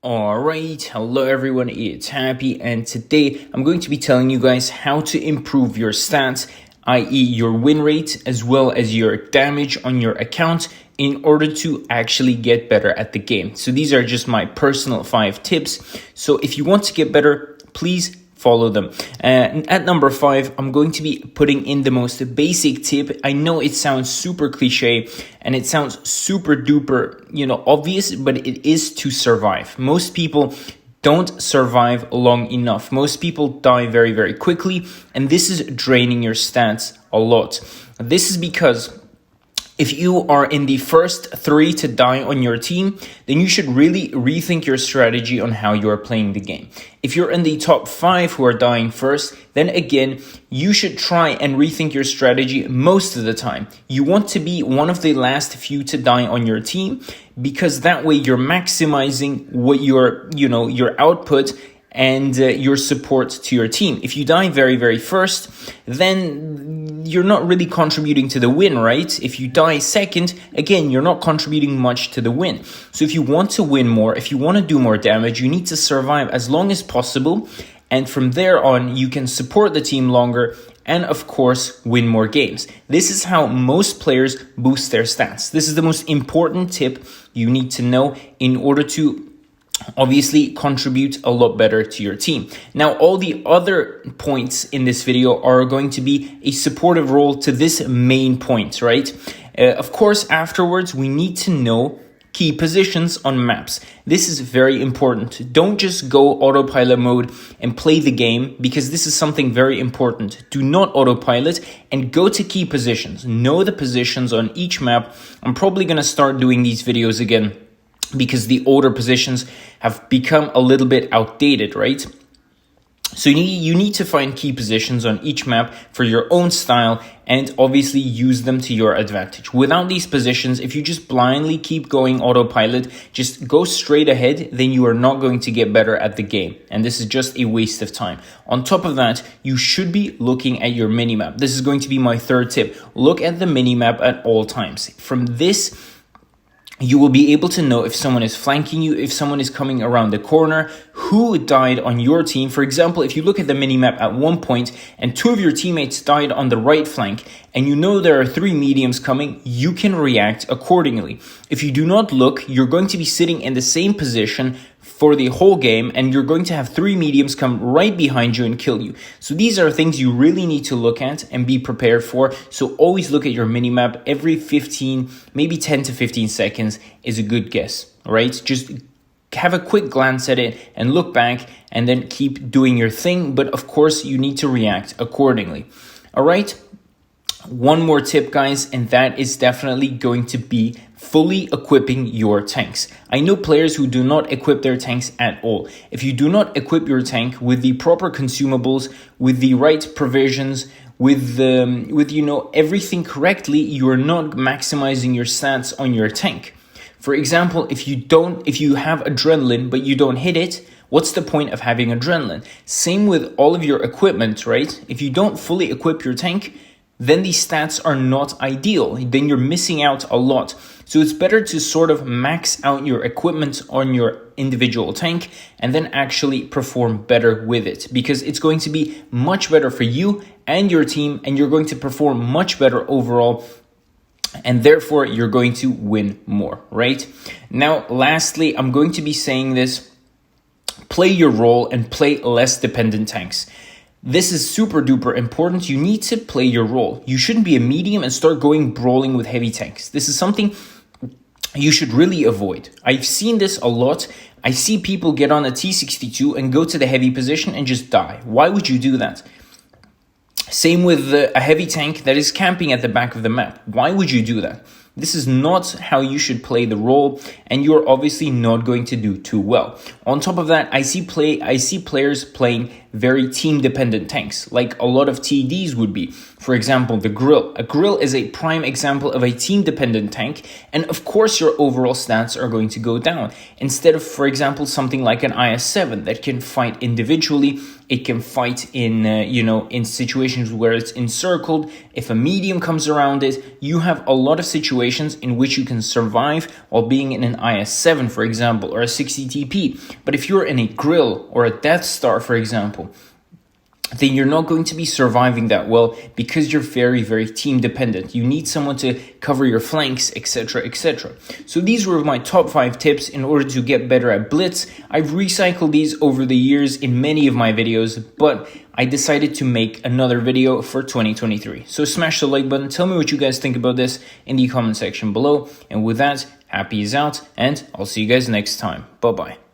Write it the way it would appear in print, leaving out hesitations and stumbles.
Alright, hello everyone, it's Happy, and today I'm going to be telling you guys how to improve your stats, i.e. your win rate, as well as your damage on your account in order to actually get better at the game. So these are just my personal 5 tips. So if you want to get better, please follow them. At number 5, I'm going to be putting in the most basic tip. I know it sounds super cliche and it sounds super duper, obvious, but it is to survive. Most people don't survive long enough. Most people die very, very quickly, and this is draining your stats a lot. This is because if you are in the first 3 to die on your team, then you should really rethink your strategy on how you are playing the game. If you're in the top 5 who are dying first, then again, you should try and rethink your strategy most of the time. You want to be one of the last few to die on your team, because that way you're maximizing what your output and your support to your team. If you die very, very first, then you're not really contributing to the win, right? If you die second, again, you're not contributing much to the win. So if you want to win more, if you want to do more damage, you need to survive as long as possible. And from there on, you can support the team longer and, of course, win more games. This is how most players boost their stats. This is the most important tip you need to know in order to obviously contribute a lot better to your team. Now, all the other points in this video are going to be a supportive role to this main point, right? Of course, afterwards, we need to know key positions on maps. This is very important. Don't just go autopilot mode and play the game, because this is something very important. Do not autopilot and go to key positions. Know the positions on each map. I'm probably going to start doing these videos again, because the older positions have become a little bit outdated, right? So you need to find key positions on each map for your own style and obviously use them to your advantage. Without these positions, if you just blindly keep going autopilot, just go straight ahead, then you are not going to get better at the game. And this is just a waste of time. On top of that, you should be looking at your minimap. This is going to be my 3rd tip. Look at the minimap at all times. From this, you will be able to know if someone is flanking you, if someone is coming around the corner, who died on your team. For example, if you look at the minimap at one point and 2 of your teammates died on the right flank, and you know there are 3 mediums coming, you can react accordingly. If you do not look, you're going to be sitting in the same position for the whole game, and you're going to have 3 mediums come right behind you and kill you. So these are things you really need to look at and be prepared for. So always look at your minimap every 15, maybe 10 to 15 seconds is a good guess, right? Just have a quick glance at it and look back, and then keep doing your thing. But of course, you need to react accordingly. All right. One more tip, guys, and that is definitely going to be fully equipping your tanks. I know players who do not equip their tanks at all. If you do not equip your tank with the proper consumables, with the right provisions, with everything correctly, you are not maximizing your stats on your tank. For example, if you have adrenaline but you don't hit it, what's the point of having adrenaline? Same with all of your equipment, right? If you don't fully equip your tank, then these stats are not ideal. Then you're missing out a lot. So it's better to sort of max out your equipment on your individual tank and then actually perform better with it, because it's going to be much better for you and your team, and you're going to perform much better overall, and therefore you're going to win more, right? Now, lastly, I'm going to be saying this: play your role and play less dependent tanks. This is super duper important. You need to play your role. You shouldn't be a medium and start going brawling with heavy tanks. This is something you should really avoid. I've seen this a lot. I see people get on a T62 and go to the heavy position and just die. Why would you do that? Same with a heavy tank that is camping at the back of the map. Why would you do that? This is not how you should play the role, and you're obviously not going to do too well. On top of that, I see players playing very team-dependent tanks, like a lot of TDs would be. For example, the Grill. A Grill is a prime example of a team-dependent tank, and of course your overall stats are going to go down. Instead of, for example, something like an IS-7 that can fight individually, it can fight in, in situations where it's encircled. If a medium comes around it, you have a lot of situations in which you can survive while being in an IS-7, for example, or a 60 TP. But if you're in a Grill or a Death Star, for example, then you're not going to be surviving that well because you're very, very team dependent. You need someone to cover your flanks, etc., etc. So these were my top 5 tips in order to get better at Blitz. I've recycled these over the years in many of my videos, but I decided to make another video for 2023. So smash the like button. Tell me what you guys think about this in the comment section below. And with that, happy is out, and I'll see you guys next time. Bye-bye.